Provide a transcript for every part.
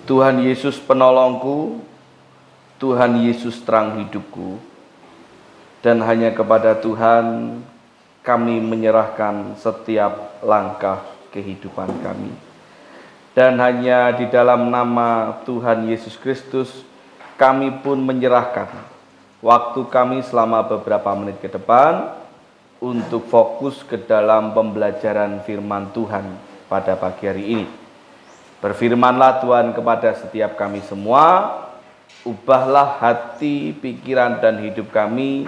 Tuhan Yesus penolongku, Tuhan Yesus terang hidupku, dan hanya kepada Tuhan kami menyerahkan setiap langkah kehidupan kami. Dan hanya di dalam nama Tuhan Yesus Kristus kami pun menyerahkan waktu kami selama beberapa menit ke depan untuk fokus ke dalam pembelajaran firman Tuhan pada pagi hari ini. Berfirmanlah Tuhan kepada setiap kami semua, ubahlah hati, pikiran, dan hidup kami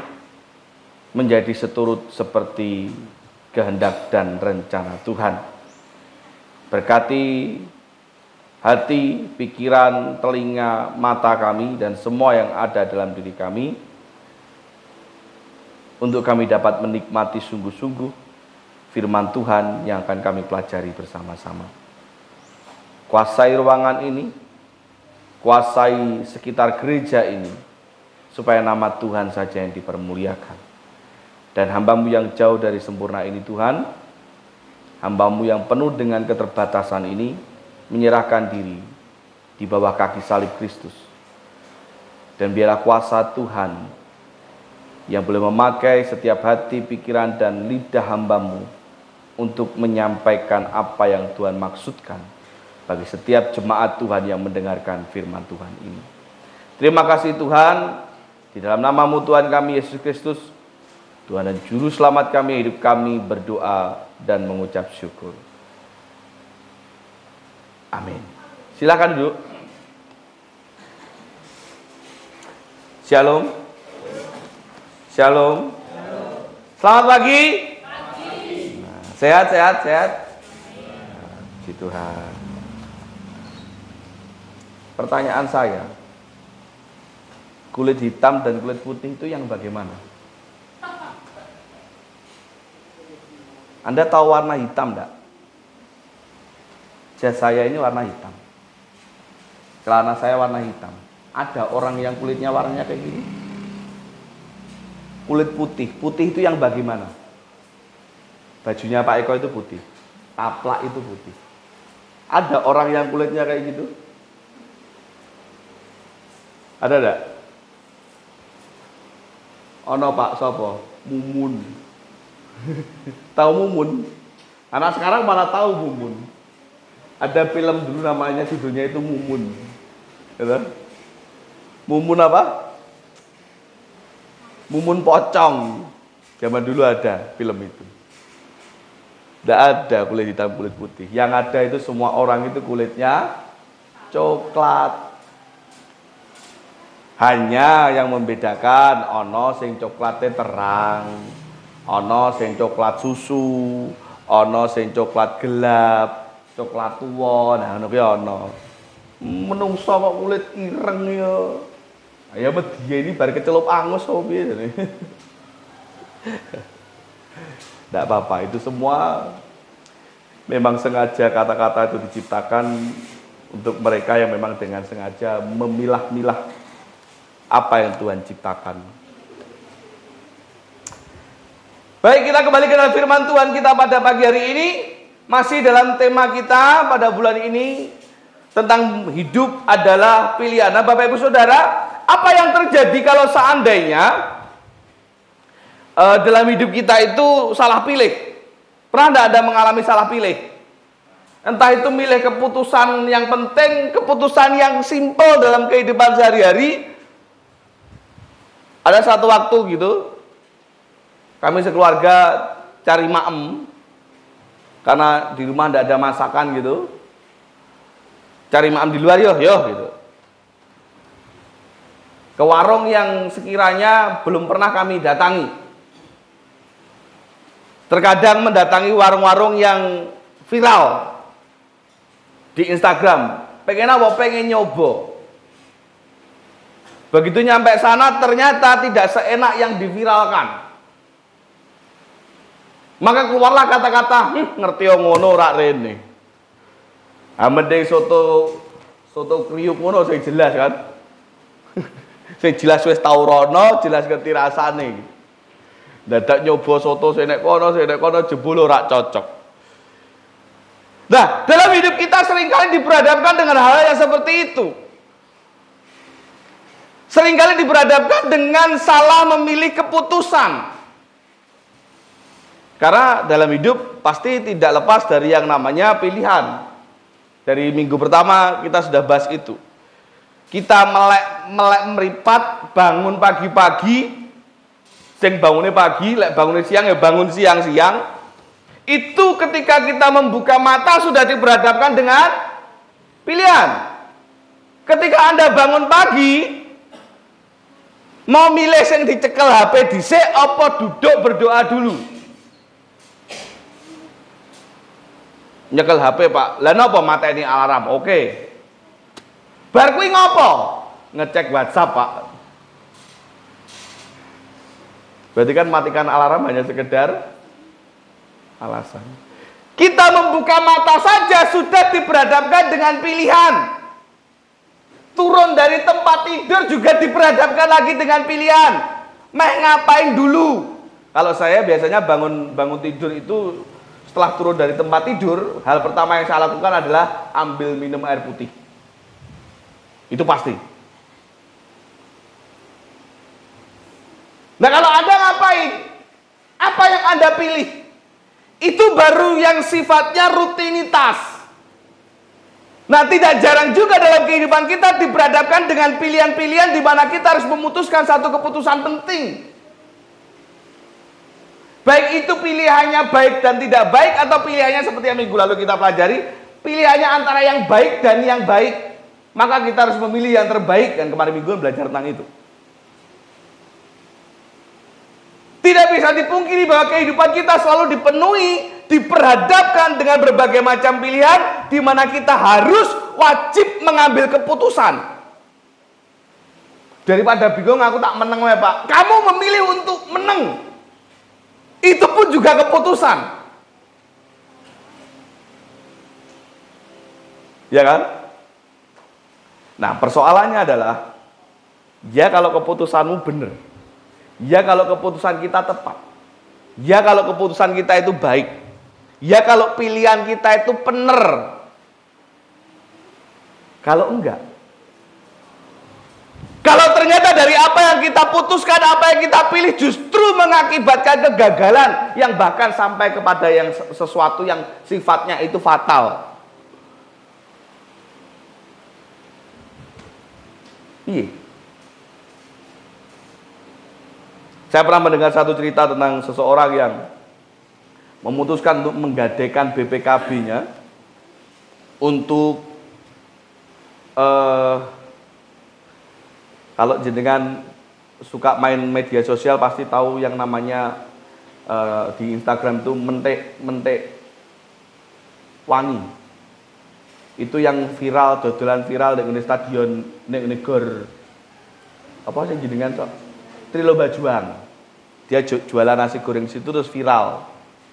menjadi seturut seperti kehendak dan rencana Tuhan. Berkati hati, pikiran, telinga, mata kami, dan semua yang ada dalam diri kami, untuk kami dapat menikmati sungguh-sungguh firman Tuhan yang akan kami pelajari bersama-sama. Kuasai ruangan ini, kuasai sekitar gereja ini, supaya nama Tuhan saja yang dipermuliakan. Dan hamba-Mu yang jauh dari sempurna ini Tuhan, hamba-Mu yang penuh dengan keterbatasan ini, menyerahkan diri di bawah kaki salib Kristus. Dan biarlah kuasa Tuhan yang boleh memakai setiap hati, pikiran, dan lidah hamba-Mu untuk menyampaikan apa yang Tuhan maksudkan bagi setiap jemaat Tuhan yang mendengarkan firman Tuhan ini. Terima kasih Tuhan, di dalam nama-Mu Tuhan kami Yesus Kristus, Tuhan dan Juru Selamat kami, hidup kami, berdoa dan mengucap syukur. Amin. Silakan duduk. Shalom. Shalom. Selamat pagi. Sehat. Puji Tuhan. Pertanyaan saya, kulit hitam dan kulit putih itu yang bagaimana? Anda tahu warna hitam enggak? Jas saya ini warna hitam, celana saya warna hitam. Ada orang yang kulitnya warnanya kayak gini. Kulit putih, putih itu yang bagaimana? Bajunya Pak Eko itu putih, taplak itu putih. Ada orang yang kulitnya kayak gitu? Ada enggak? Ono Pak Sopo, Mumun. Tahu Mumun? Anak sekarang malah tahu Mumun. Ada film dulu namanya, judulnya itu Mumun. Gitu? Mumun apa? Mumun pocong. Zaman dulu ada film itu. Tidak ada kulit hitam, kulit putih. Yang ada itu semua orang itu kulitnya coklat. Hanya yang membedakan ono sing coklatnya terang, ono sing coklat susu, ono sing coklat gelap, coklat tua. Nah ono ki ono. Menungso kok kulit ireng ya. Ya media ini bar kecelup angus kok piye. Tidak apa-apa, itu semua memang sengaja kata-kata itu diciptakan untuk mereka yang memang dengan sengaja memilah-milah apa yang Tuhan ciptakan. Baik, kita kembali ke dalam firman Tuhan kita pada pagi hari ini. Masih dalam tema kita pada bulan ini tentang hidup adalah pilihan. Nah Bapak Ibu Saudara, apa yang terjadi kalau seandainya dalam hidup kita itu salah pilih? Pernah tidak Anda mengalami salah pilih? Entah itu milih keputusan yang penting, keputusan yang simpel dalam kehidupan sehari-hari. Ada satu waktu gitu, kami sekeluarga cari maem, karena di rumah tidak ada masakan gitu. Cari maem di luar yo gitu. Ke warung yang sekiranya belum pernah kami datangi. Terkadang mendatangi warung-warung yang viral di Instagram. Pengen apa? Pengen nyoba. Begitu nyampe sana ternyata tidak seenak yang diviralkan. Maka keluarlah kata-kata, ngerti ngono rak rene. Ah mending soto kriuk ngono sing jelas kan. Sing jelas wis tau rono, jelas ngerti rasane. Dadak nyoba soto sing nek kono jebul ora cocok. Nah, dalam hidup kita seringkali diperhadapkan dengan hal yang seperti itu. Seringkali diperhadapkan dengan salah memilih keputusan. Karena dalam hidup pasti tidak lepas dari yang namanya pilihan. Dari minggu pertama kita sudah bahas itu. Kita melek meripat, bangun pagi-pagi, sing bangunnya pagi, lek bangunnya siang ya bangun siang-siang. Itu ketika kita membuka mata sudah diperhadapkan dengan pilihan. Ketika Anda bangun pagi, mau milih sing dicekel HP dhisik apa duduk berdoa dulu? Nyekel HP, Pak. Lah napa mateni alarm? Oke. Bar kuwi ngopo? Ngecek WhatsApp, Pak. Berarti kan matikan alarm hanya sekedar alasan. Kita membuka mata saja sudah diperhadapkan dengan pilihan. Turun dari tempat tidur juga diperhadapkan lagi dengan pilihan. Meh ngapain dulu? Kalau saya biasanya bangun tidur itu setelah turun dari tempat tidur, hal pertama yang saya lakukan adalah ambil minum air putih. Itu pasti. Nah, kalau Anda ngapain? Apa yang Anda pilih? Itu baru yang sifatnya rutinitas. Nah, tidak jarang juga dalam kehidupan kita diperhadapkan dengan pilihan-pilihan di mana kita harus memutuskan satu keputusan penting. Baik itu pilihannya baik dan tidak baik, atau pilihannya seperti yang minggu lalu kita pelajari, pilihannya antara yang baik dan yang baik. Maka kita harus memilih yang terbaik, dan kemarin minggu belajar tentang itu. Tidak bisa dipungkiri bahwa kehidupan kita selalu diperhadapkan dengan berbagai macam pilihan, di mana kita harus wajib mengambil keputusan. Daripada bingung, aku tak meneng ya Pak. Kamu memilih untuk menang. Itu pun juga keputusan. Ya kan? Nah, persoalannya adalah, ya kalau keputusanmu benar, ya kalau keputusan kita tepat, ya kalau keputusan kita itu baik, ya kalau pilihan kita itu benar. Kalau enggak, kalau ternyata dari apa yang kita putuskan, apa yang kita pilih justru mengakibatkan kegagalan yang bahkan sampai kepada yang sesuatu yang sifatnya itu fatal. Iya. Saya pernah mendengar satu cerita tentang seseorang yang memutuskan untuk menggadaikan BPKB-nya untuk kalau jenengan suka main media sosial pasti tahu yang namanya di Instagram itu mentek wangi. Itu yang viral, dodolan viral di stadion negor. Apa sih jenengan sok? Triloba Juang. Dia jualan nasi goreng situ terus viral.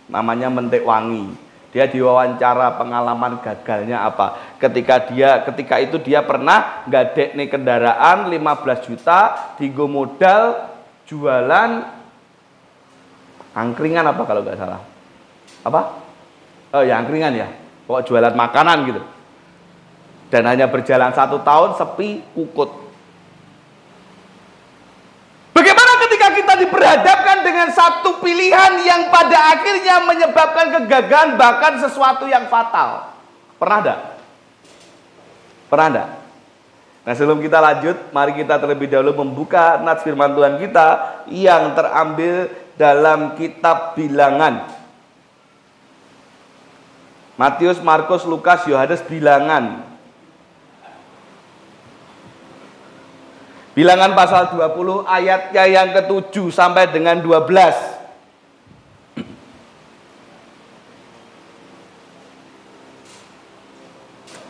Namanya mentek wangi. Dia diwawancara pengalaman gagalnya apa. Ketika itu dia pernah ngadekne kendaraan 15 juta, digo modal jualan angkringan apa kalau nggak salah. Apa? Oh ya angkringan ya. Pokok jualan makanan gitu. Dan hanya berjalan 1 tahun sepi kukut. Kita diperhadapkan dengan satu pilihan yang pada akhirnya menyebabkan kegagalan, bahkan sesuatu yang fatal. Pernah enggak? Pernah enggak? Nah, sebelum kita lanjut, mari kita terlebih dahulu membuka nats firman Tuhan kita yang terambil dalam kitab Bilangan. Matius, Markus, Lukas, Yohanes, Bilangan. Bilangan pasal 20 ayatnya yang ke-7 sampai dengan 12.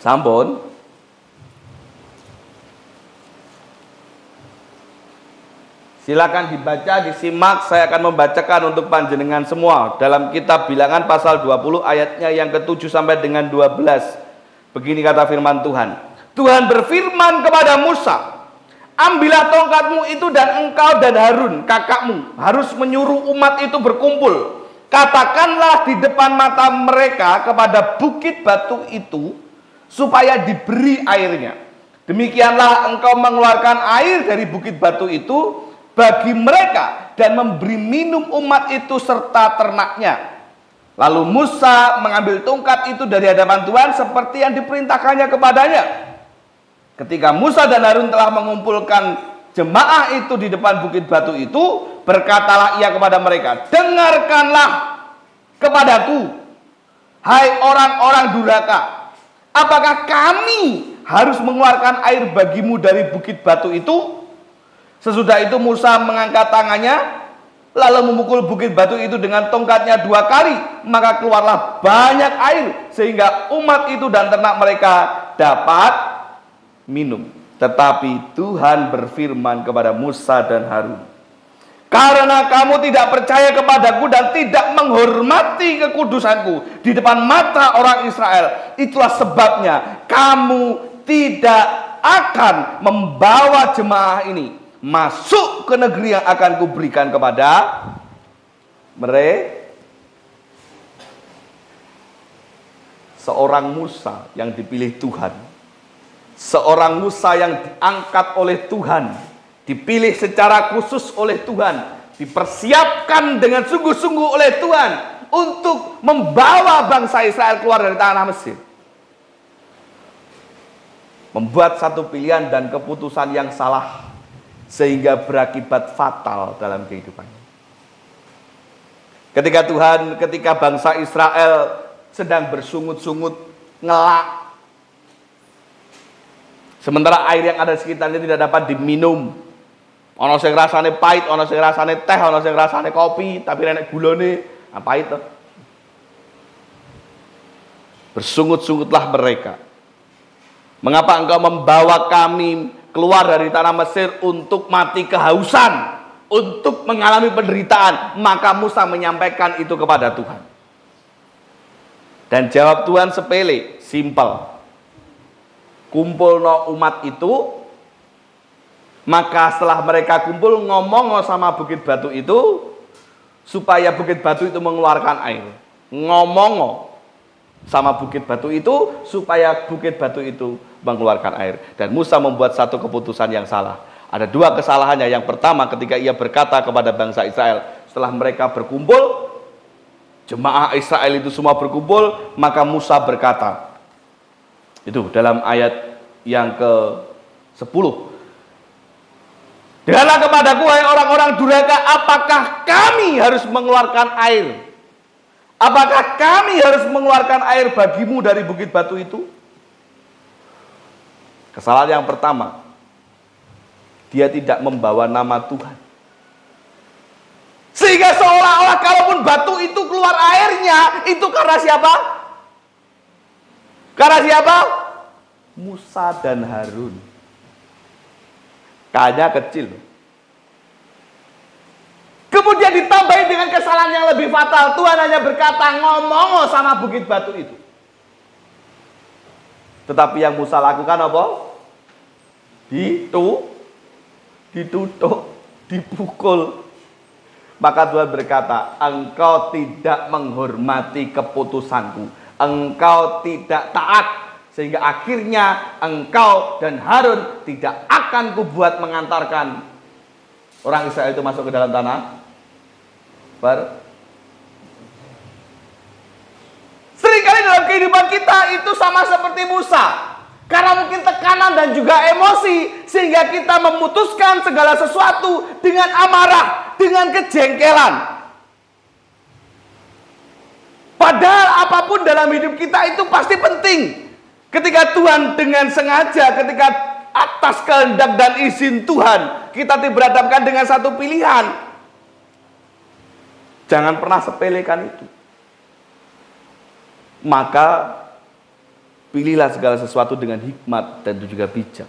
Sampun. Silakan dibaca, disimak, saya akan membacakan untuk panjenengan semua dalam kitab Bilangan pasal 20 ayatnya yang ke-7 sampai dengan 12. Begini kata firman Tuhan. Tuhan berfirman kepada Musa, ambillah tongkatmu itu dan engkau dan Harun kakakmu harus menyuruh umat itu berkumpul katakanlah di depan mata mereka kepada bukit batu itu, supaya diberi airnya. Demikianlah engkau mengeluarkan air dari bukit batu itu bagi mereka, dan memberi minum umat itu serta ternaknya. Lalu Musa mengambil tongkat itu dari hadapan Tuhan seperti yang diperintahkannya kepadanya. Ketika Musa dan Harun telah mengumpulkan jemaah itu di depan bukit batu itu, berkatalah ia kepada mereka, dengarkanlah kepadaku, hai orang-orang durhaka, apakah kami harus mengeluarkan air bagimu dari bukit batu itu? Sesudah itu Musa mengangkat tangannya, lalu memukul bukit batu itu dengan tongkatnya 2 kali, maka keluarlah banyak air, sehingga umat itu dan ternak mereka dapat minum. Tetapi Tuhan berfirman kepada Musa dan Harun, karena kamu tidak percaya kepadaku dan tidak menghormati kekudusanku di depan mata orang Israel, itulah sebabnya kamu tidak akan membawa jemaah ini masuk ke negeri yang akan kuberikan kepada mereka. Seorang Musa yang dipilih Tuhan, seorang Musa yang diangkat oleh Tuhan, dipilih secara khusus oleh Tuhan, dipersiapkan dengan sungguh-sungguh oleh Tuhan untuk membawa bangsa Israel keluar dari tanah Mesir, membuat satu pilihan dan keputusan yang salah, sehingga berakibat fatal dalam kehidupannya. Ketika bangsa Israel sedang bersungut-sungut, ngelak, sementara air yang ada di sekitarnya tidak dapat diminum, ono sing rasane pahit, ono sing rasane teh, ono sing rasane kopi, tapi nek gulane apa itu? Bersungut-sungutlah mereka. Mengapa engkau membawa kami keluar dari tanah Mesir untuk mati kehausan, untuk mengalami penderitaan? Maka Musa menyampaikan itu kepada Tuhan. Dan jawab Tuhan sepele, simpel. Kumpul no umat itu, maka setelah mereka kumpul, ngomong sama bukit batu itu, supaya bukit batu itu mengeluarkan air. Ngomong sama bukit batu itu, supaya bukit batu itu mengeluarkan air. Dan Musa membuat satu keputusan yang salah. Ada 2 kesalahannya. Yang pertama, ketika ia berkata kepada bangsa Israel, setelah mereka berkumpul, jemaah Israel itu semua berkumpul, maka Musa berkata, itu dalam ayat yang ke-10, dengarlah kepadaku, hai orang-orang durhaka, apakah kami harus mengeluarkan air? Apakah kami harus mengeluarkan air bagimu dari bukit batu itu? Kesalahan yang pertama, dia tidak membawa nama Tuhan. Sehingga seolah-olah kalaupun batu itu keluar airnya, itu karena siapa? Karena siapa? Musa dan Harun. Kayaknya kecil. Kemudian ditambahi dengan kesalahan yang lebih fatal. Tuhan hanya berkata, ngomong sama bukit batu itu. Tetapi yang Musa lakukan apa? Ditutup, dipukul. Maka Tuhan berkata, engkau tidak menghormati keputusanku, engkau tidak taat, sehingga akhirnya engkau dan Harun tidak akan kubuat mengantarkan orang Israel itu masuk ke dalam tanah. Seringkali dalam kehidupan kita itu sama seperti Musa, karena mungkin tekanan dan juga emosi, sehingga kita memutuskan segala sesuatu dengan amarah, dengan kejengkelan. Padahal apapun dalam hidup kita itu pasti penting. Ketika Tuhan dengan sengaja, ketika atas kehendak dan izin Tuhan, kita diberhadapkan dengan satu pilihan. Jangan pernah sepelekan itu. Maka pilihlah segala sesuatu dengan hikmat dan juga bijak.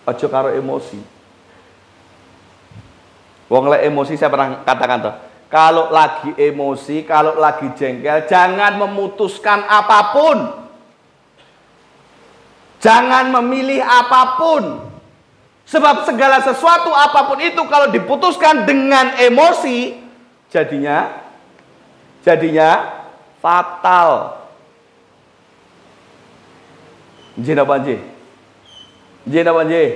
Ojo karo emosi. Wong lek emosi, saya pernah katakan toh, kalau lagi emosi, kalau lagi jengkel, jangan memutuskan apapun. Jangan memilih apapun. Sebab segala sesuatu apapun itu kalau diputuskan dengan emosi, jadinya Jadinya fatal. Nggih napa nggih? Nggih napa nggih?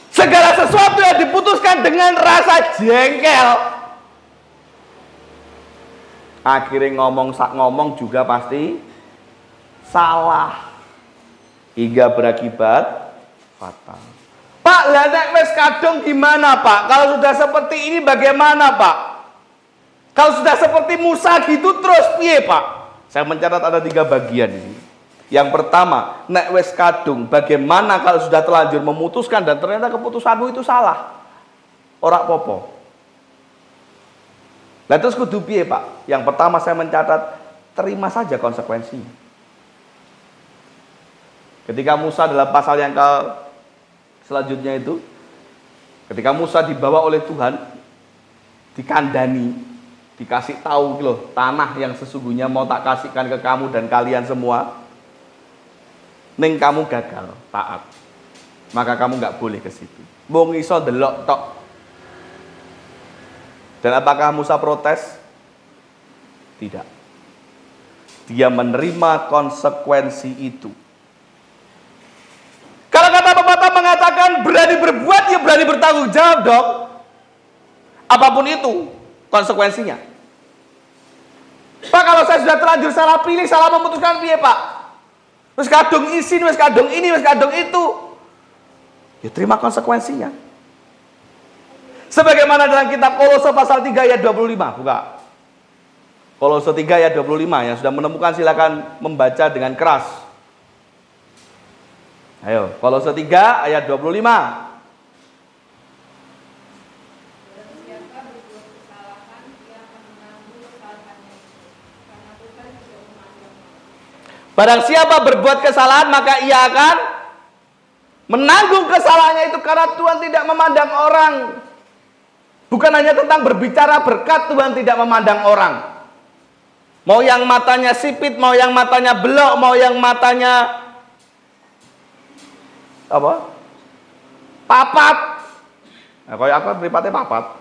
Segala sesuatu yang diputuskan dengan rasa jengkel, akhirnya ngomong sak ngomong juga pasti salah, hingga berakibat fatal. Pak, lah nek wis kadung gimana Pak? Kalau sudah seperti ini bagaimana Pak? Kalau sudah seperti Musa gitu terus piye Pak? Saya mencatat ada 3 bagian ini. Yang pertama, nek wis kadung, bagaimana kalau sudah terlanjur memutuskan dan ternyata keputusanmu itu salah? Ora popo. Nah terus kudu piye Pak? Yang pertama saya mencatat, terima saja konsekuensinya. Ketika Musa dalam pasal yang selanjutnya itu, ketika Musa dibawa oleh Tuhan, dikandani, dikasih tahu loh, tanah yang sesungguhnya mau tak kasihkan ke kamu dan kalian semua, neng kamu gagal taat, maka kamu nggak boleh ke situ. Wong iso delok tok. Dan apakah Musa protes? Tidak. Dia menerima konsekuensi itu. Kalau kata pepatah mengatakan berani berbuat, ya berani bertanggung jawab dong. Apapun itu konsekuensinya. Pak, kalau saya sudah terlanjur salah pilih, salah memutuskan piye Pak? Wis kadung isin, wis kadung ini, wis kadung itu. Ya terima konsekuensinya. Sebagaimana dalam kitab Kolose pasal 3 ayat 25, buka. Kolose 3 ayat 25, yang sudah menemukan silakan membaca dengan keras. Ayo, Kolose 3 ayat 25. Barang siapa berbuat kesalahan, maka ia akan menanggung kesalahannya itu karena Tuhan tidak memandang orang. Bukan hanya tentang berbicara berkat, Tuhan tidak memandang orang. Mau yang matanya sipit, mau yang matanya belok, mau yang matanya apa? Papat. Nah, kalau aku mripate papat.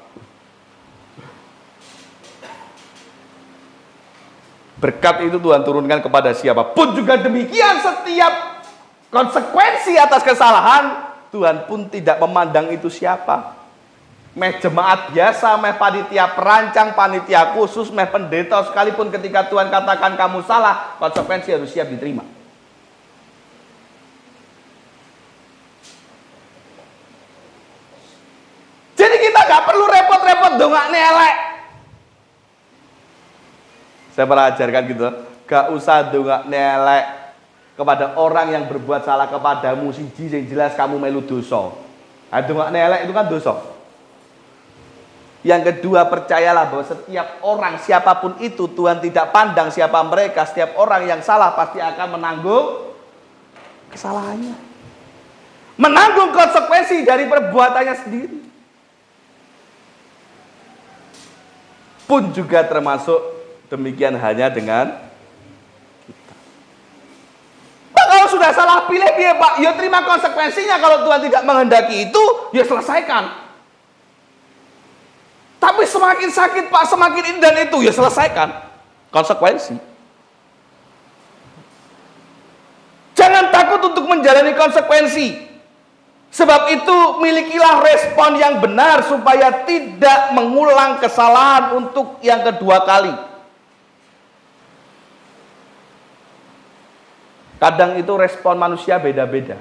Berkat itu Tuhan turunkan kepada siapapun juga demikian, setiap konsekuensi atas kesalahan Tuhan pun tidak memandang itu siapa. Meh jemaat biasa, meh panitia perancang, panitia khusus, meh pendeta sekalipun ketika Tuhan katakan kamu salah, konsekuensi harus siap diterima. Jadi kita gak perlu repot-repot dongakne elek. Saya pernah ajarkan gitu, gak usah dongakne elek kepada orang yang berbuat salah kepadamu, siji yang jelas kamu melu dosa. Nah, dongakne elek itu kan dosa. Yang kedua, percayalah bahwa setiap orang, siapapun itu, Tuhan tidak pandang siapa mereka. Setiap orang yang salah pasti akan menanggung kesalahannya, menanggung konsekuensi dari perbuatannya sendiri. Pun juga termasuk demikian hanya dengan kita. Pak, kalau sudah salah pilih piye Pak? Ya terima konsekuensinya. Kalau Tuhan tidak menghendaki itu, ya selesaikan. Tapi semakin sakit Pak, semakin ini dan itu, ya selesaikan. Konsekuensi. Jangan takut untuk menjalani konsekuensi. Sebab itu milikilah respon yang benar supaya tidak mengulang kesalahan untuk yang kedua kali. Kadang itu respon manusia beda-beda.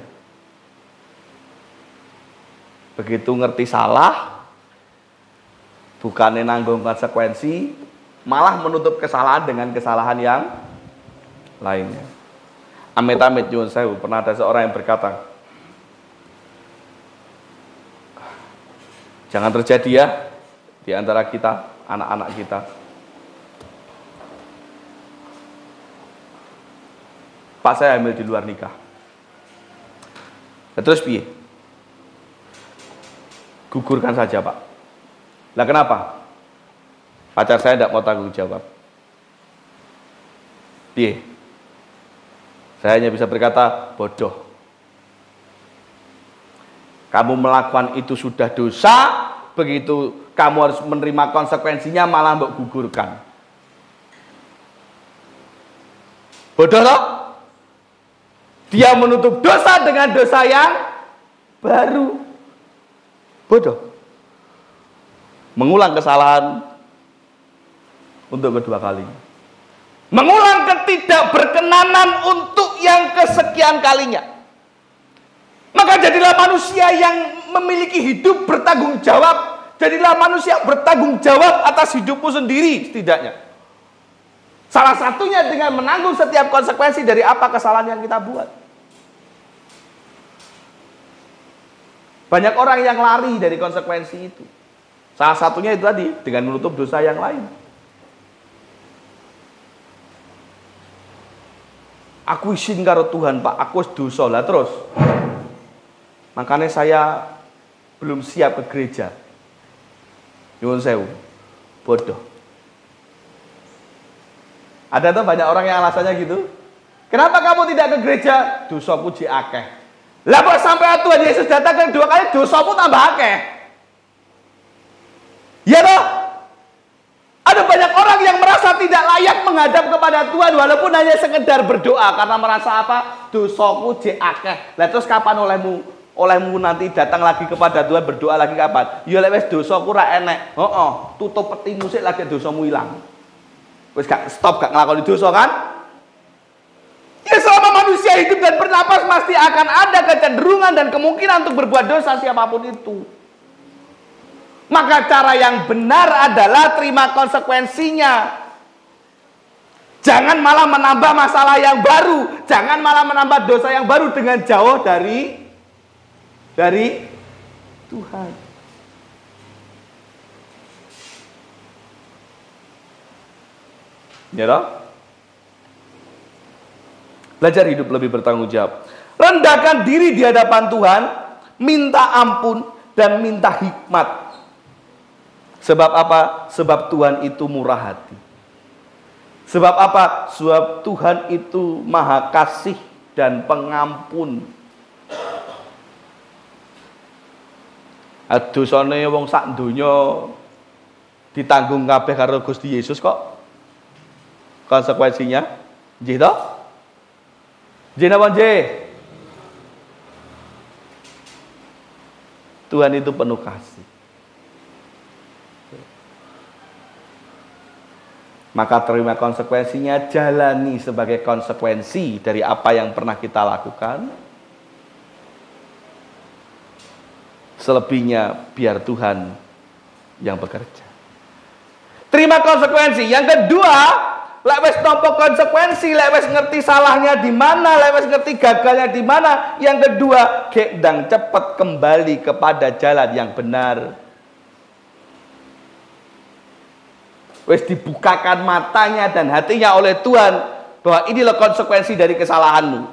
Begitu ngerti salah, bukannya nanggung konsekuensi, malah menutup kesalahan dengan kesalahan yang lainnya. Amit-amit nyuwun sewu, pernah ada seorang yang berkata, jangan terjadi ya di antara kita, anak-anak kita. Pak, saya hamil di luar nikah. Ya, terus piye? Gugurkan saja Pak. Lah kenapa? Pacar saya tidak mau tanggung jawab. Piye? Saya hanya bisa berkata, bodoh. Kamu melakukan itu sudah dosa, begitu kamu harus menerima konsekuensinya malah mbok gugurkan. Bodoh loh. Dia menutup dosa dengan dosa yang baru. Bodoh. Mengulang kesalahan untuk kedua kalinya. Mengulang ketidakberkenanan untuk yang kesekian kalinya. Maka jadilah manusia yang memiliki hidup bertanggung jawab. Jadilah manusia yang bertanggung jawab atas hidupmu sendiri setidaknya. Salah satunya dengan menanggung setiap konsekuensi dari apa kesalahan yang kita buat. Banyak orang yang lari dari konsekuensi itu. Salah satunya itu tadi, dengan menutup dosa yang lain. Aku isin karo Tuhan, Pak, aku dosa lah terus. Makanya saya belum siap ke gereja. Nyuwun sewu. Bodoh. Ada tuh banyak orang yang alasannya gitu. Kenapa kamu tidak ke gereja? Dosaku ji akeh. Lah kok sampai Tuhan Yesus datang kedua kali dosamu tambah akeh. Ya toh? Ada banyak orang yang merasa tidak layak menghadap kepada Tuhan walaupun hanya sekedar berdoa karena merasa apa? Dosaku ji akeh. Lah terus kapan olehmu nanti datang lagi kepada Tuhan berdoa lagi kapan? Ya lek wis dosaku ra enek. Heeh, tutup petimu sik lagi dosamu ilang. Wis gak stop gak ngelakoni dosa kan? Ya selama manusia hidup dan bernapas pasti akan ada kecenderungan dan kemungkinan untuk berbuat dosa siapapun itu. Maka cara yang benar adalah terima konsekuensinya. Jangan malah menambah masalah yang baru, jangan malah menambah dosa yang baru dengan jauh dari Tuhan. Ya toh? Belajar hidup lebih bertanggung jawab. Rendahkan diri di hadapan Tuhan, minta ampun dan minta hikmat. Sebab apa? Sebab Tuhan itu murah hati. Sebab apa? Sebab Tuhan itu maha kasih dan pengampun. Dosane wong sak donya ditanggung kabeh karo Gusti Yesus kok. Konsekuensinya nggih to? Nggih napa nggih? Tuhan itu penuh kasih. Maka terima konsekuensinya, jalani sebagai konsekuensi dari apa yang pernah kita lakukan. Selebihnya biar Tuhan yang bekerja. Terima konsekuensi. Yang kedua, lek wis nampa konsekuensi, lek wis ngerti salahnya di mana, lek wis ngerti gagalnya di mana. Yang kedua, gek ndang cepet kembali kepada jalan yang benar. Wis dibukakan matanya dan hatinya oleh Tuhan bahwa inilah konsekuensi dari kesalahanmu.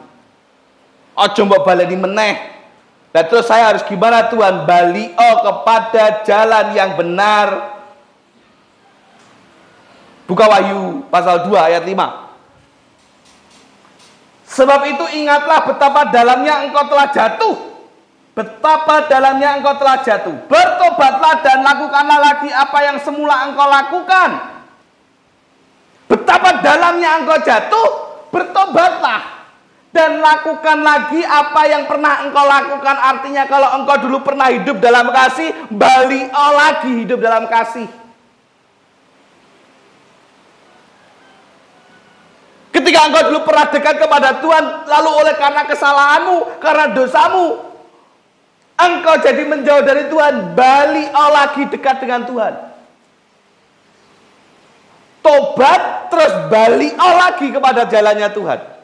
Ojo mbok baleni meneh. Dan terus saya harus gimana Tuhan? Balio kepada jalan yang benar. Buka Wahyu pasal 2 ayat 5. Sebab itu ingatlah betapa dalamnya engkau telah jatuh. Betapa dalamnya engkau telah jatuh. Bertobatlah dan lakukanlah lagi apa yang semula engkau lakukan. Betapa dalamnya engkau jatuh, bertobatlah. Dan lakukan lagi apa yang pernah engkau lakukan. Artinya kalau engkau dulu pernah hidup dalam kasih, balio lagi hidup dalam kasih. Ketika engkau dulu pernah dekat kepada Tuhan, lalu oleh karena kesalahanmu, karena dosamu, engkau jadi menjauh dari Tuhan, balio lagi dekat dengan Tuhan. Tobat, terus balio lagi kepada jalannya Tuhan.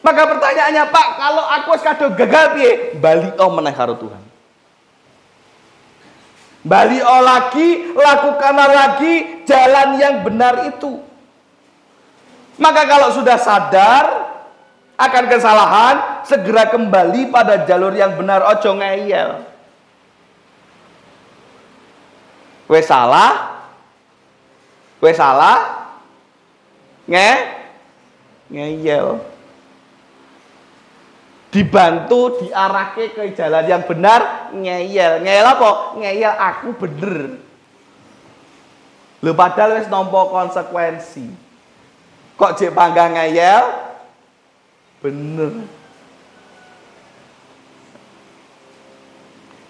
Maka pertanyaannya, Pak, kalau aku kadang gagal piye? Balio meneh karo Tuhan. Balio lagi, lakukanlah lagi jalan yang benar itu. Maka kalau sudah sadar akan kesalahan, segera kembali pada jalur yang benar, ojo ngeyel. Wes salah, ngeyel. Dibantu diarahke ke jalan yang benar, ngeyel. Ngeyel apa? Ngeyel aku bener. Lho padahal wis nampa konsekuensi. Kok jek panggang ngeyel? Bener.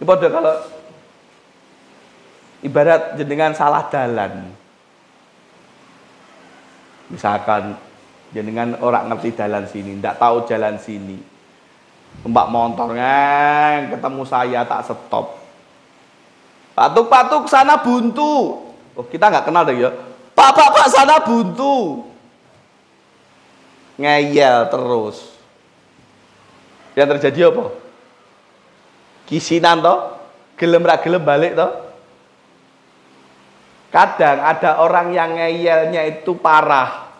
Ini padha kalau ibarat jenengan salah dalan. Misalkan jenengan orang ngerti jalan sini, ndak tahu jalan sini. Mbak motor ketemu saya tak stop. Patuk sana buntu. Oh, kita nggak kenal deh ya. Pak sana buntu. Ngeyel terus. Yang terjadi apa? Kisinan toh, gelem ra gelem balik toh. Kadang ada orang yang ngeyelnya itu parah.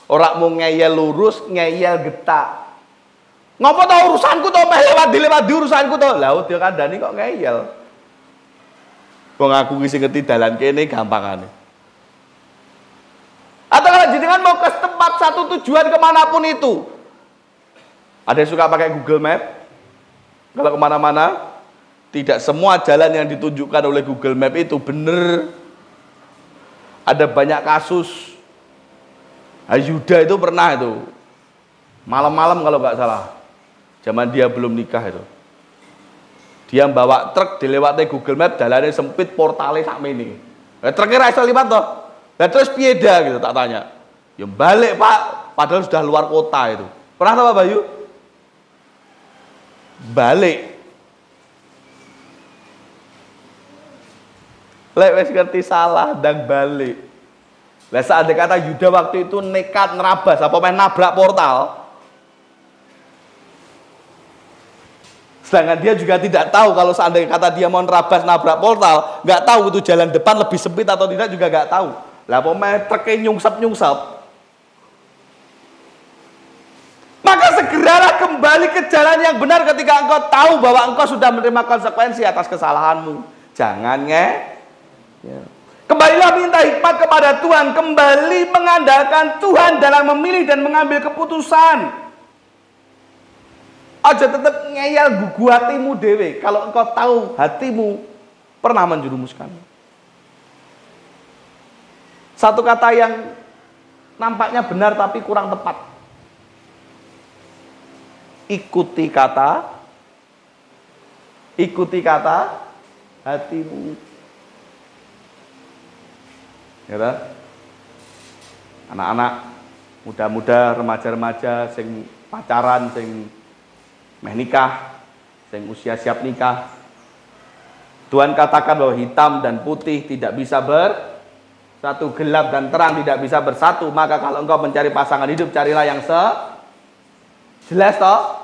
Orang mau ngeyel lurus, ngeyel getak. Ngopo tau urusanku tau, meh lewat di urusanku tau. Lah dia kandhani kok ngeyel. Wong aku ki sing ngerti dalan kene gampangane. Atau kalau jenengan mau ke tempat satu tujuan kemanapun itu. Ada yang suka pakai Google Map. Kalau kemana-mana, tidak semua jalan yang ditunjukkan oleh Google Map itu benar. Ada banyak kasus. Ayuda itu pernah itu. Malam-malam kalau nggak salah. Zaman dia belum nikah itu. Dia bawa truk dilewati Google Map, jalannya sempit, portalnya sakmene. Truknya ra iso liwat toh. Lah terus piye dah gitu tak tanya. Ya balik Pak, padahal sudah luar kota itu. Pernah tahu Pak Bayu? Balik. Lek wis ngerti salah dan balik. Lah saat kata Yuda waktu itu nekat nerabas apa main nabrak portal. Sedangkan dia juga tidak tahu kalau seandainya kata dia mau nerabas nabrak portal, nggak tahu itu jalan depan lebih sempit atau tidak juga nggak tahu. Lah pemain truknya nyungsep. Maka segeralah kembali ke jalan yang benar ketika engkau tahu bahwa engkau sudah menerima konsekuensi atas kesalahanmu. Jangan Kembalilah minta hikmat kepada Tuhan, kembali mengandalkan Tuhan dalam memilih dan mengambil keputusan. Aja tetap ngeyel gugu hatimu dewe. Kalau engkau tahu hatimu pernah menjerumuskan. Satu kata yang nampaknya benar tapi kurang tepat. Ikuti kata hatimu. Ya, anak-anak muda-muda, remaja-remaja, sing pacaran, sing meh nikah, sing usia siap nikah. Tuhan katakan bahwa hitam dan putih tidak bisa bersatu, gelap dan terang tidak bisa bersatu. Maka kalau engkau mencari pasangan hidup, carilah yang jelas toh.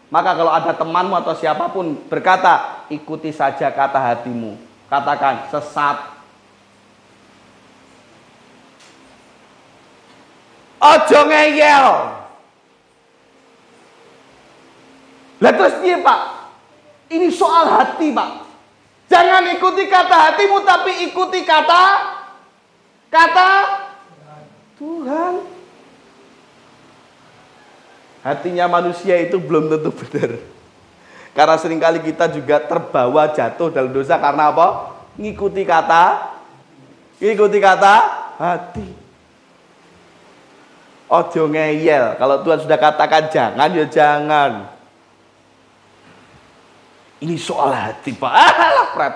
Maka kalau ada temanmu atau siapapun berkata, ikuti saja kata hatimu. Katakan, sesat. Ojo ngeyel. Lah terus piye, Pak? Ini soal hati, Pak. Jangan ikuti kata hatimu, tapi ikuti kata Tuhan. Hatinya manusia itu belum tentu benar. Karena seringkali kita juga terbawa jatuh dalam dosa karena apa? Ngikuti kata hati. Ojo ngeyel. Kalau Tuhan sudah katakan jangan, ya jangan. Ini soal hati, Pak. Alah, Fred.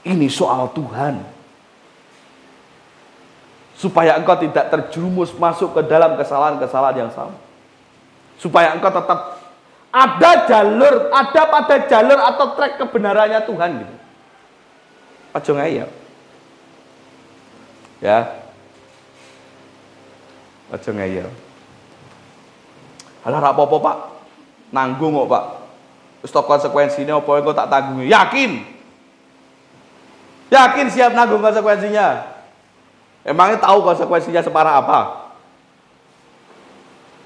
Ini soal Tuhan. Supaya engkau tidak terjerumus masuk ke dalam kesalahan-kesalahan yang sama. Supaya engkau tetap ada pada jalur atau trek kebenarannya Tuhan gitu. Ojo ngeyel. Ya. Ojo ngeyel. Alah ra apa-apa, Pak. Nanggung kok, Pak. Wis tok konsekuensinya apa engko tak tanggungi. Yakin siap nanggung konsekuensinya. Emangnya tahu konsekuensinya separah apa?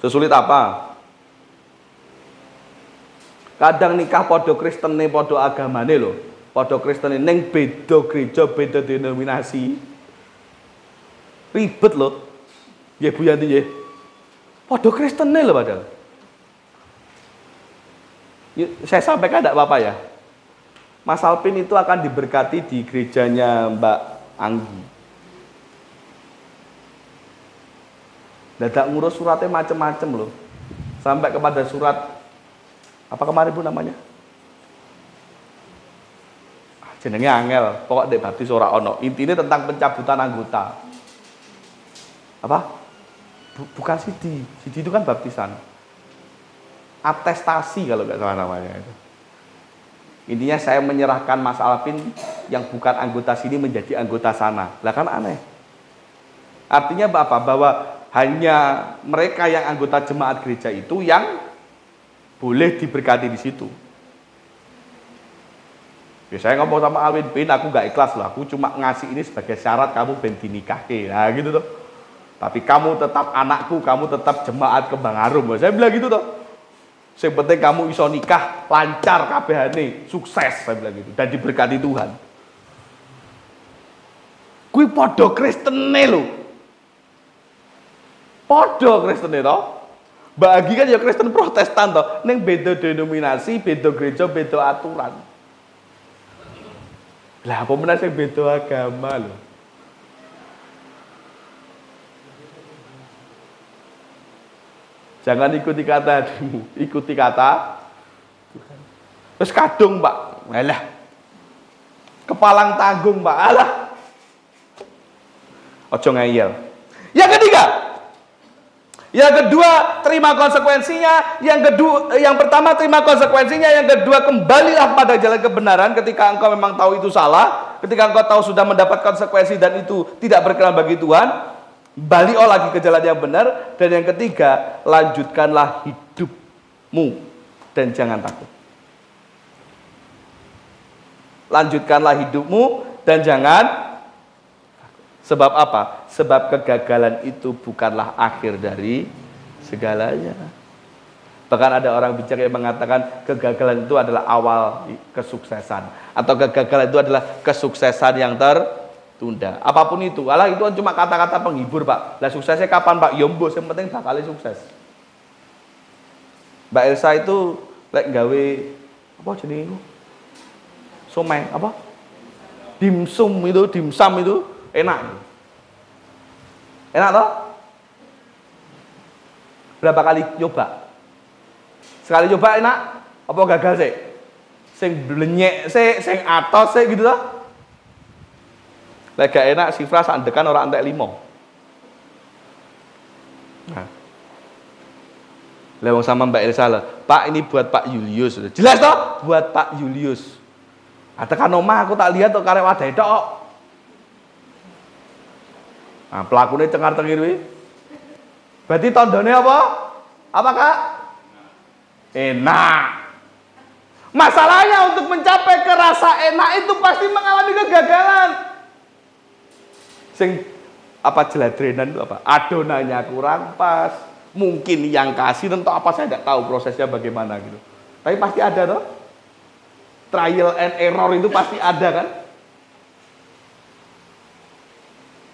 Sesulit apa? Kadang nikah podo Kristene, podo agamane lho. Podo Kristene ning beda gereja, beda denominasi. Ribet lho. Nggih Bu Yanti nggih. Podo Kristene lho padahal. Saya sampaikan tidak apa-apa ya. Mas Alpin itu akan diberkati di gerejanya Mbak Anggi. Dadak ngurus suratnya macem-macem loh. Sampai kepada surat apa kemarin Bu namanya? Jenenge angel, pokok dek baptis ora ono. Intinya tentang pencabutan anggota. Apa? Bukan sidi. Sidi itu kan baptisan. Atestasi kalau nggak salah namanya itu. Intinya saya menyerahkan Mas Alvin yang bukan anggota sini menjadi anggota sana. Lah kan aneh. Artinya apa? Bahwa hanya mereka yang anggota jemaat gereja itu yang boleh diberkati di situ. Ya, saya ngomong sama Alvin, Bin, aku nggak ikhlas loh. Aku cuma ngasih ini sebagai syarat kamu ben dinikahke. Nah gitu tuh. Tapi kamu tetap anakku, kamu tetap jemaat Kembang Harum. Saya bilang gitu tuh. Yang penting kamu iso nikah lancar kabehane, sukses saya bilang gitu dan diberkati Tuhan. Kuwi padha Kristene lho. Padha Kristene to. Bagi kan ya Kristen Protestan to, ning beda denominasi, beda gereja, beda aturan. Lah apa meneh sing beda agama lho. Jangan ikuti kata hatimu, ikuti kata Tuhan. Terus kadung Pak, alah. Kepalang tanggung Pak, alah. Ojo ngeyel. Yang kedua, terima konsekuensinya. Yang pertama terima konsekuensinya. Yang kedua, kembalilah pada jalan kebenaran. Ketika engkau memang tahu itu salah, ketika engkau tahu sudah mendapat konsekuensi dan itu tidak berkenan bagi Tuhan, balik lagi ke jalan yang benar. Dan yang ketiga, lanjutkanlah hidupmu dan jangan takut. Lanjutkanlah hidupmu dan jangan takut. Sebab apa? Sebab kegagalan itu bukanlah akhir dari segalanya. Bahkan ada orang bicara yang mengatakan kegagalan itu adalah awal kesuksesan, atau kegagalan itu adalah kesuksesan yang tertunda. Apapun itu, alah itu cuma kata-kata penghibur Pak. Lah suksesnya kapan Pak? Ya mbok yang penting bakal sukses. Mbak Elsa itu lek gawe apa jenenge itu? Somai apa? Dimsum itu enak. Enak toh? Berapa kali coba? Sekali coba enak? Apa gagal sih? Sing blenyek sih, sing atos sih gitu toh? Lek gak enak sifra sandekan ora entek 5. Nah. Lewong sama Mbak Elsa lah. Pak ini buat Pak Julius. Jelas toh? Buat Pak Julius. Ada kan omah aku tak lihat tuh karek wadah tok. Nah, pelakunya cengar-cengir kuwi. Berarti tandane apa? Apa Kak? Enak. Masalahnya untuk mencapai ke rasa enak itu pasti mengalami kegagalan. Sing apa jeladrenan itu apa? Adonannya kurang pas. Mungkin yang kasih tentu apa saya tidak tahu prosesnya bagaimana gitu. Tapi pasti ada toh. Trial and error itu pasti ada kan?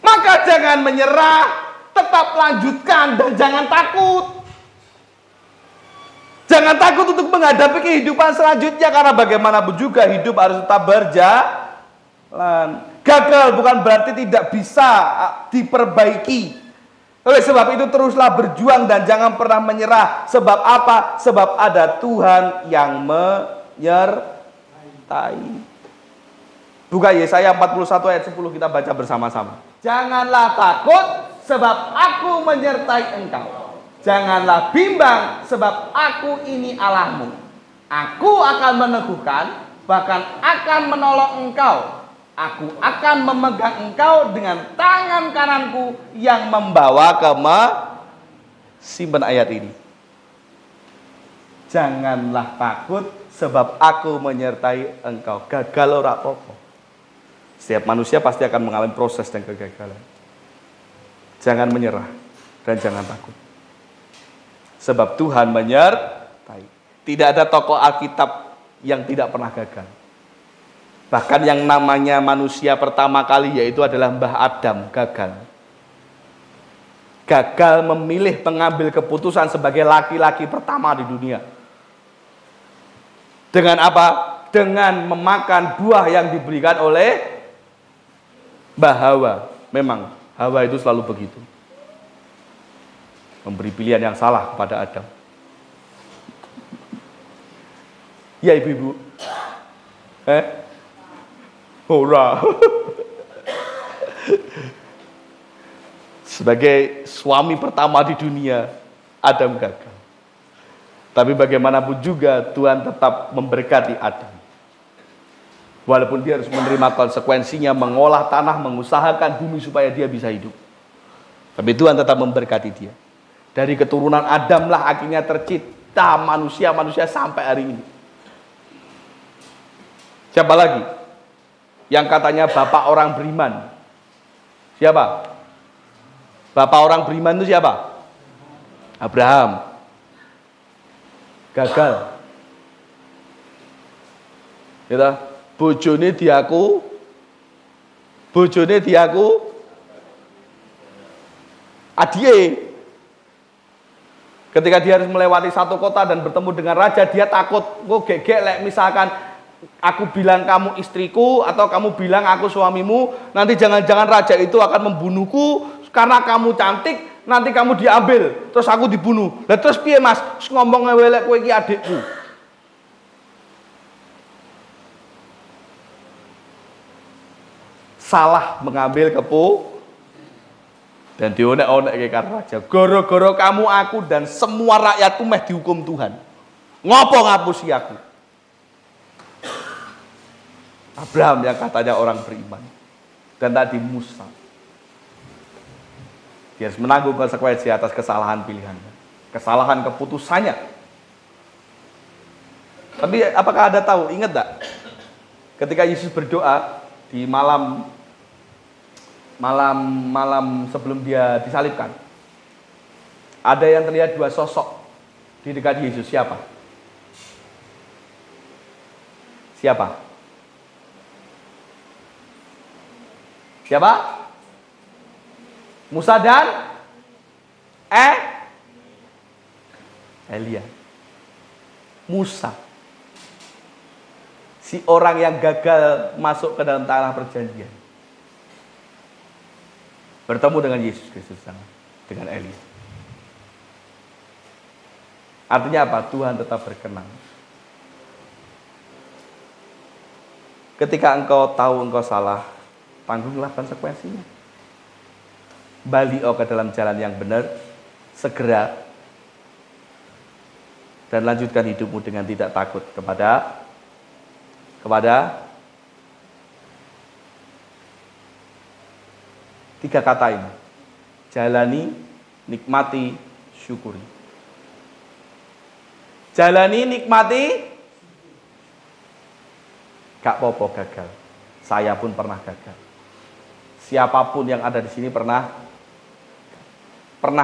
Maka jangan menyerah, tetap lanjutkan dan jangan takut. Jangan takut untuk menghadapi kehidupan selanjutnya karena bagaimanapun juga hidup harus tetap berjalan. Gagal bukan berarti tidak bisa diperbaiki. Oleh sebab itu teruslah berjuang dan jangan pernah menyerah. Sebab apa? Sebab ada Tuhan yang menyertai. Buka Yesaya 41 ayat 10 kita baca bersama-sama. Janganlah takut sebab aku menyertai engkau. Janganlah bimbang sebab aku ini Allahmu. Aku akan meneguhkan, bahkan akan menolong engkau. Aku akan memegang engkau dengan tangan kananku yang membawa simpan ayat ini. Janganlah takut sebab aku menyertai engkau. Gagal ora apa-apa. Setiap manusia pasti akan mengalami proses dan kegagalan. Jangan menyerah dan jangan takut. Sebab Tuhan menyertai. Tidak ada tokoh Alkitab yang tidak pernah gagal. Bahkan yang namanya manusia pertama kali yaitu adalah Mbah Adam gagal. Gagal memilih pengambil keputusan sebagai laki-laki pertama di dunia. Dengan apa? Dengan memakan buah yang diberikan oleh Mbah Hawa. Memang Hawa itu selalu begitu. Memberi pilihan yang salah kepada Adam. Ya ibu-ibu. Ora. Sebagai suami pertama di dunia, Adam gagal. Tapi bagaimanapun juga Tuhan tetap memberkati Adam. Walaupun dia harus menerima konsekuensinya, mengolah tanah, mengusahakan bumi supaya dia bisa hidup. Tapi Tuhan tetap memberkati dia. Dari keturunan Adam lah akhirnya tercipta manusia-manusia sampai hari ini. Siapa lagi? Yang katanya bapak orang beriman. Siapa? Bapak orang beriman itu siapa? Abraham. Gagal. Gitu. Bojone diaku adie. Ketika dia harus melewati satu kota dan bertemu dengan raja, dia takut. Kok gegek lek misalkan aku bilang kamu istriku atau kamu bilang aku suamimu, nanti jangan-jangan raja itu akan membunuhku karena kamu cantik, nanti kamu diambil, terus aku dibunuh. Lah terus piye Mas? Ngomong ngewelek kowe iki adikku. Salah mengambil dan dionek-onek ke raja. Goro-goro kamu aku dan semua rakyatku meh dihukum Tuhan. Ngopo ngapusi aku? Abraham yang katanya orang beriman. Dan tadi Musa. Dia harus menanggung konsekuensi atas kesalahan pilihannya. Kesalahan keputusannya. Tapi apakah Anda tahu, ingat tak? Ketika Yesus berdoa di malam sebelum dia disalibkan, ada yang terlihat dua sosok di dekat Yesus. Siapa? Siapa? Siapa? Musa dan Elia. Musa, si orang yang gagal masuk ke dalam tanah perjanjian, bertemu dengan Yesus Kristus dengan Elia. Artinya apa? Tuhan tetap berkenan. Ketika engkau tahu engkau salah, tanggunglah konsekuensinya. Balik ke dalam jalan yang benar, segera, dan lanjutkan hidupmu dengan tidak takut kepada tiga kata ini. Jalani, nikmati, syukuri. Jalani, nikmati, gak apa-apa gagal. Saya pun pernah gagal. Siapapun yang ada di sini pernah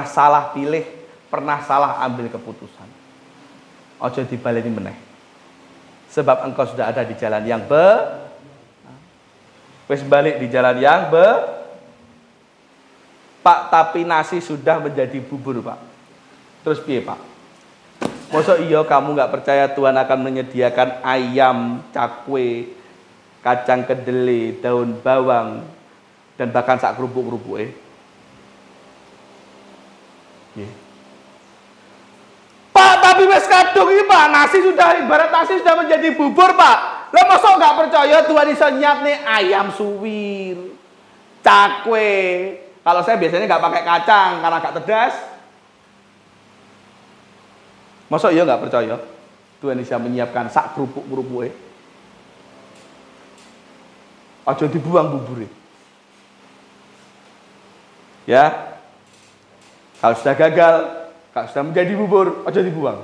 salah pilih, pernah salah ambil keputusan. Ojo dibaleni meneh. Sebab engkau sudah ada di jalan yang wis balik di jalan yang Pak, tapi nasi sudah menjadi bubur, Pak. Terus piye, Pak? Masa iya kamu nggak percaya Tuhan akan menyediakan ayam, cakwe, kacang kedele, daun bawang, dan bahkan sak kerupuk-kerupuk Pak, tapi wis kadung iki, Pak. Ibarat nasi sudah menjadi bubur, Pak. Lah masa nggak percaya Tuhan iso nyiapne ayam suwir, cakwe. Kalau saya biasanya nggak pakai kacang karena agak pedas. Masa iya nggak percaya Tuhan bisa menyiapkan sak kerupuk-kerupuk aja dibuang buburnya. Ya, kalau sudah gagal, kalau sudah menjadi bubur, aja dibuang.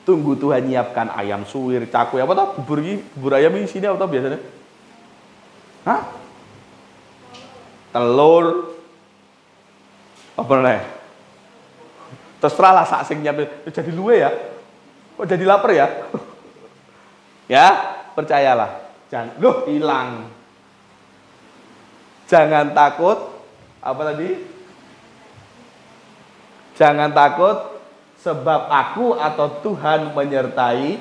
Tunggu Tuhan nyiapkan ayam suwir, cakwe, apa tau bubur ayam ini sini apa tau biasanya? Hah? Telur, apa nih? Terserah lah sak sing nyiapin. Jadi luwe ya. Kok jadi lapar ya? Ya, percayalah. Jangan hilang. Jangan takut. Apa tadi? Jangan takut sebab aku atau Tuhan menyertai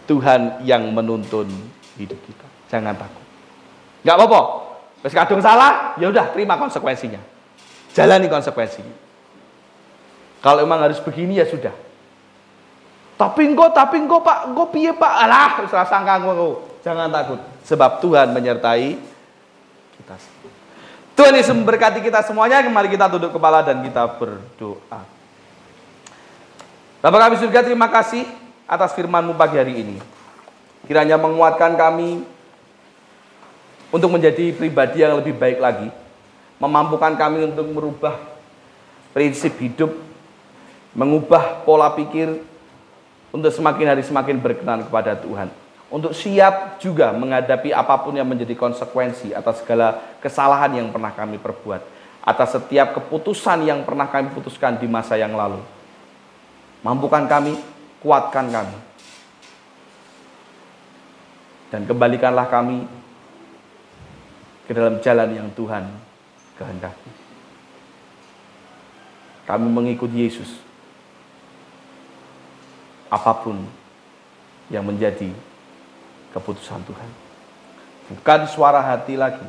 Tuhan yang menuntun hidup kita. Jangan takut. Nggak apa-apa. Wis kadung salah, ya udah terima konsekuensinya. Jalani konsekuensinya. Kalau emang harus begini ya sudah. Tapi engko Pak, engko piye Pak? Alah, wis ora sangka engko. Jangan takut, sebab Tuhan menyertai kita. Tuhan Yesus memberkati kita semuanya. Mari kita tunduk kepala dan kita berdoa. Bapa kami surga, terima kasih atas firman-Mu pagi hari ini. Kiranya menguatkan kami untuk menjadi pribadi yang lebih baik lagi. Memampukan kami untuk merubah prinsip hidup, mengubah pola pikir, untuk semakin hari semakin berkenan kepada Tuhan. Untuk siap juga menghadapi apapun yang menjadi konsekuensi atas segala kesalahan yang pernah kami perbuat. Atas setiap keputusan yang pernah kami putuskan di masa yang lalu. Mampukan kami, kuatkan kami. Dan kembalikanlah kami ke dalam jalan yang Tuhan kehendaki. Kami mengikut Yesus. Apapun yang menjadi keputusan Tuhan. Bukan suara hati lagi.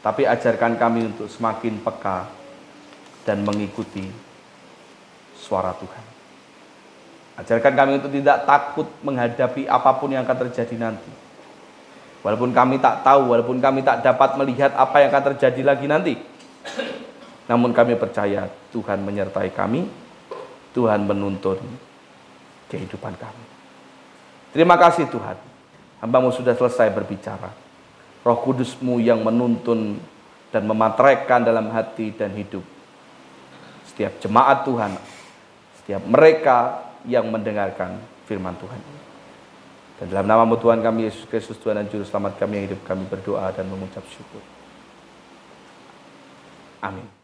Tapi ajarkan kami untuk semakin peka dan mengikuti suara Tuhan. Ajarkan kami untuk tidak takut menghadapi apapun yang akan terjadi nanti. Walaupun kami tak tahu, walaupun kami tak dapat melihat apa yang akan terjadi lagi nanti. Namun kami percaya Tuhan menyertai kami, Tuhan menuntun kehidupan kami. Terima kasih Tuhan, hamba-Mu sudah selesai berbicara. Roh Kudus-Mu yang menuntun dan memantraikan dalam hati dan hidup setiap jemaat Tuhan, setiap mereka yang mendengarkan firman Tuhan. Dan dalam nama-Mu Tuhan kami Yesus Kristus, Tuhan dan Juru Selamat kami yang hidup, kami berdoa dan mengucap syukur. Amin.